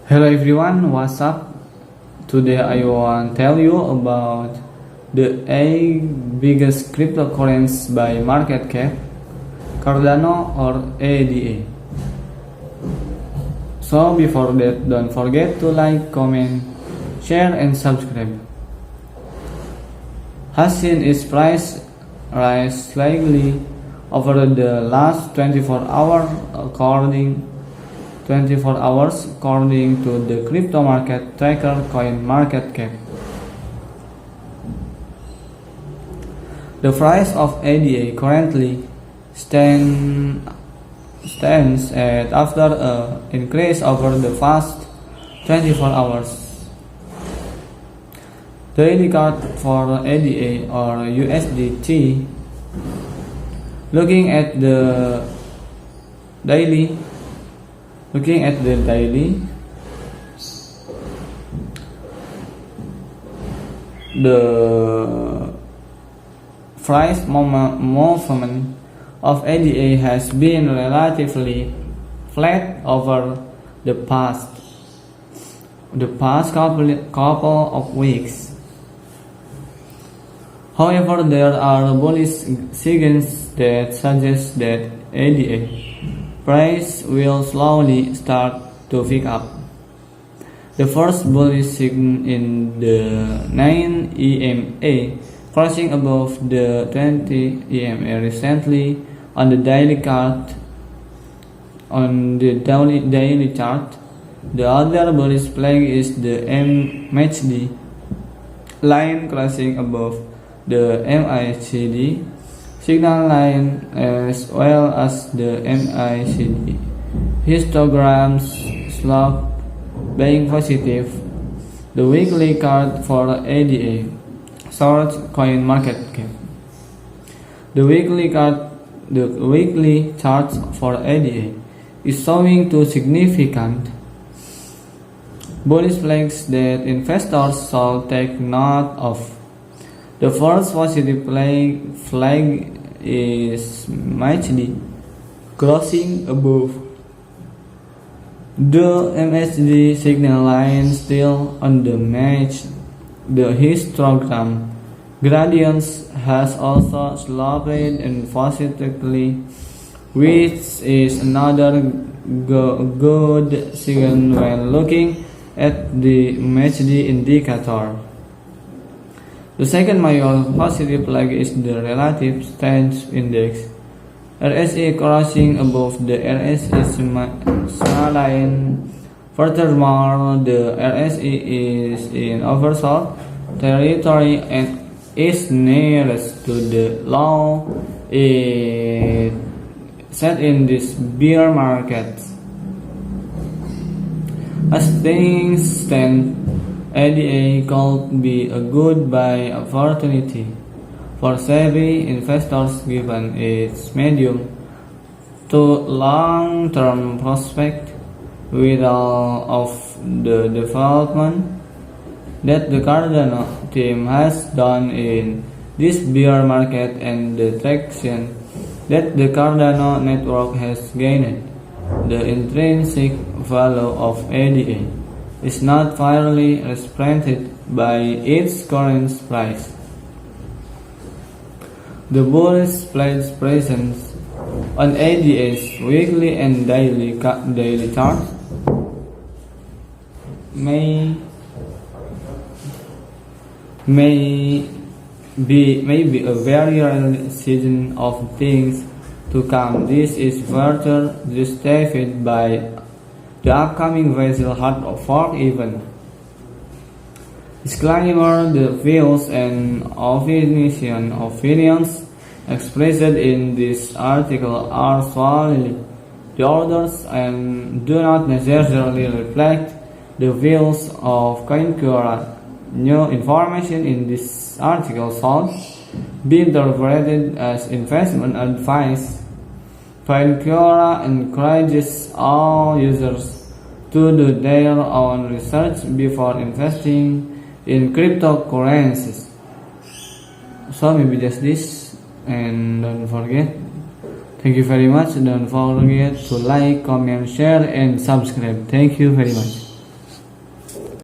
Hello everyone, what's up? Today I want to tell you about the 8 biggest cryptocurrencies by market cap, Cardano or ADA. So before that, don't forget to like, comment, share and subscribe. Has seen its price rise slightly over the last 24 hours according to the crypto market tracker CoinMarketCap. The price of ADA currently stands at after an increase over the past 24 hours. Daily chart for ADA or USDT. Looking at the daily, the price movement of ADA has been relatively flat over the past couple of weeks. However, there are bullish signals that suggest that ADA price will slowly start to pick up. The first bullish signal in the 9 EMA crossing above the 20 EMA recently on the daily chart. The other bullish flag is the MACD line crossing above the MACD signal line as well as the MACD histograms slope being positive. The weekly chart for ADA short CoinMarketCap. The weekly chart for ADA is showing two significant bullish flags that investors should take note of. The first positive flag is MACD crossing above the MACD signal line still on the histogram. Gradients has also sloped and positively, which is another good signal when looking at the MACD indicator. The second major positive flag is the relative strength index, RSI crossing above the RSI small line. Furthermore, the RSI is in oversold territory and is nearest to the low it set in this bear market. As things stand, ADA could be a good buy opportunity for savvy investors given its medium to long-term prospect with all of the development that the Cardano team has done in this bear market and the traction that the Cardano network has gained. The intrinsic value of ADA is not fairly represented by its current price. The bullish pledge presence on ADA's weekly and daily chart may be a very real season of things to come. This is further justified by the upcoming Veru hard fork event. Disclaimer: the views and opinions expressed in this article are solely the authors and do not necessarily reflect the views of CoinQuora. New information in this article should be interpreted as investment advice. CoinQuora encourages all users to do their own research before investing in cryptocurrencies. So maybe just this, and don't forget. Thank you very much. Don't forget to like, comment, share and subscribe. Thank you very much.